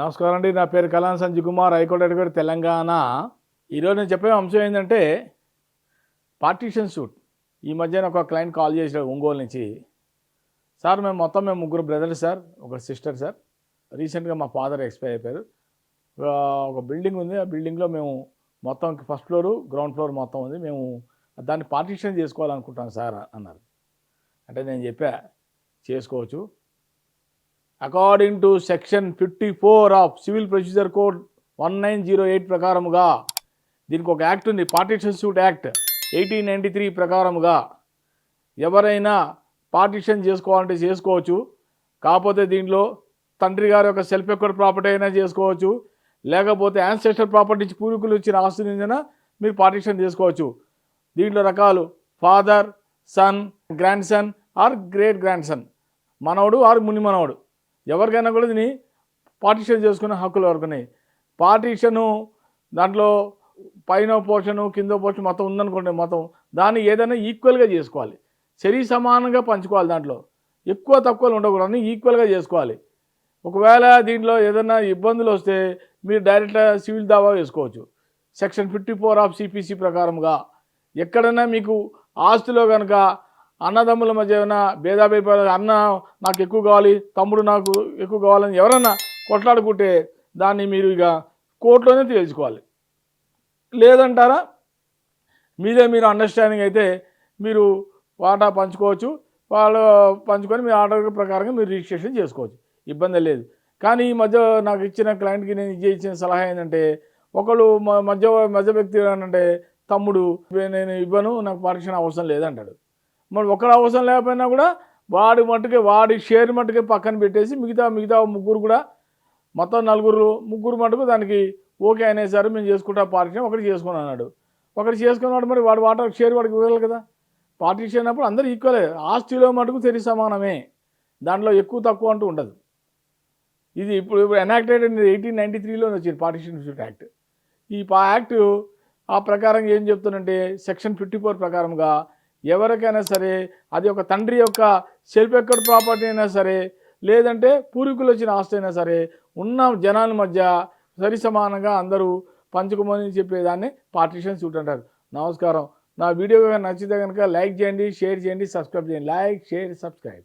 నమస్కారం అండి. నా పేరు కలాన్ సంజయ్ కుమార్, హైకోర్టు అడ్వకేట్, తెలంగాణ. ఈరోజు నేను చెప్పే అంశం ఏంటంటే పార్టీషన్ సూట్. ఈ మధ్యన ఒక క్లయింట్ కాల్ చేశాడు ఒంగోలు నుంచి. సార్ మేము ముగ్గురు బ్రదర్స్ సార్, ఒక సిస్టర్ సార్. రీసెంట్గా మా ఫాదర్ ఎక్స్పైర్ అయిపోయారు. ఒక బిల్డింగ్ ఉంది, ఆ బిల్డింగ్లో మేము మొత్తం ఫస్ట్ ఫ్లోరు గ్రౌండ్ ఫ్లోర్ మొత్తం ఉంది, మేము దాన్ని పార్టీషన్ చేసుకోవాలనుకుంటాం సార్ అన్నారు. అంటే నేను చెప్పా చేసుకోవచ్చు. According to section 54 of civil procedure code 1908 ప్రకారముగా దీనికి ఒక యాక్ట్ ఉంది, పార్టీషన్ సూట్ యాక్ట్ 1893 ప్రకారముగా ఎవరైనా పార్టీషన్ చేసుకోవాలంటే చేసుకోవచ్చు. కాకపోతే దీంట్లో తండ్రి గారి యొక్క సెల్ఫ్ ఎక్వర్డ్ ప్రాపర్టీ అయినా చేసుకోవచ్చు, లేకపోతే యాన్సెస్టర్ ప్రాపర్టీ నుంచి పూర్వీకులు ఇచ్చిన ఆస్తి నుంచైనా మీరు పార్టీషన్ చేసుకోవచ్చు. దీంట్లో రకాలు father, son, grandson or great grandson, మనవడు ఆర్ ముని మనవడు, ఎవరికైనా కూడా దీన్ని పార్టీషన్ చేసుకునే హక్కులు ఎవరికైనా. పార్టీషను దాంట్లో పైన పోర్షను కింద పోర్షన్ మొత్తం ఉందనుకోండి, మొత్తం దాన్ని ఏదైనా ఈక్వల్గా చేసుకోవాలి, సరి సమానంగా పంచుకోవాలి. దాంట్లో ఎక్కువ తక్కువలు ఉండకూడదు, అన్నీ ఈక్వల్గా చేసుకోవాలి. ఒకవేళ దీంట్లో ఏదైనా ఇబ్బందులు వస్తే మీరు డైరెక్ట్గా సివిల్ దావా వేసుకోవచ్చు. సెక్షన్ 54 ఆఫ్ సిపిసి ప్రకారంగా ఎక్కడైనా మీకు ఆస్తిలో కనుక అన్నదమ్ముల మధ్య ఏమైనా భేదాభిప్రాయాలు, అన్న నాకు ఎక్కువ కావాలి, తమ్ముడు నాకు ఎక్కువ కావాలని ఎవరన్నా కొట్లాడుకుంటే దాన్ని మీరు ఇక కోర్టులోనే తేల్చుకోవాలి. లేదంటారా మీరు అండర్స్టాండింగ్ అయితే మీరు వాటా పంచుకోవచ్చు, వాళ్ళు పంచుకొని మీ ఆర్డర్ ప్రకారంగా మీరు రిజిస్ట్రేషన్ చేసుకోవచ్చు, ఇబ్బంది లేదు. కానీ ఈ మధ్య నాకు ఇచ్చిన క్లయింట్కి నేను ఇచ్చిన సలహా ఏంటంటే, ఒకళ్ళు మధ్య వ్యక్తి ఏంటంటే తమ్ముడు నేను ఇవ్వను, నాకు పార్టీషన్ అవసరం లేదంటాడు. మరి ఒకరు అవసరం లేకపోయినా కూడా వాడి షేర్ మట్టుకే పక్కన పెట్టేసి మిగతా ముగ్గురు కూడా మొత్తం ముగ్గురు మటుకు దానికి ఓకే అనేసారు, మేము చేసుకుంటా పార్టీషన్. ఒకటి చేసుకుని అన్నాడు, ఒకటి చేసుకున్నాడు, మరి వాడు వాటర్ షేర్ వాడికి ఇవ్వాలి కదా. పార్టీషన్ అయినప్పుడు అందరూ ఈక్వలే, ఆస్తిలో మటుకు సరి సమానమే, దాంట్లో ఎక్కువ తక్కువ అంటూ ఉండదు. ఇది ఇప్పుడు ఎనాక్టెడ్ 1893లో వచ్చింది పార్టీషన్ సూట్ యాక్ట్. ఈ యాక్ట్ ఆ ప్రకారం ఏం చెప్తుందంటే సెక్షన్ 54 ప్రకారంగా ఎవరికైనా సరే అది ఒక తండ్రి యొక్క సెల్ఫ్ ఎక్వర్డ్ ప్రాపర్టీ అయినా సరే, లేదంటే పూర్వీకులు వచ్చిన ఆస్తి అయినా సరే, ఉన్న జనాల మధ్య సరి సమానంగా అందరూ పంచుకోమని చెప్పేదాన్ని పార్టీషన్ సూట్ అంటారు. నమస్కారం. నా వీడియో నచ్చితే కనుక లైక్ చేయండి, షేర్ చేయండి, సబ్స్క్రైబ్ చేయండి. Like, share, subscribe.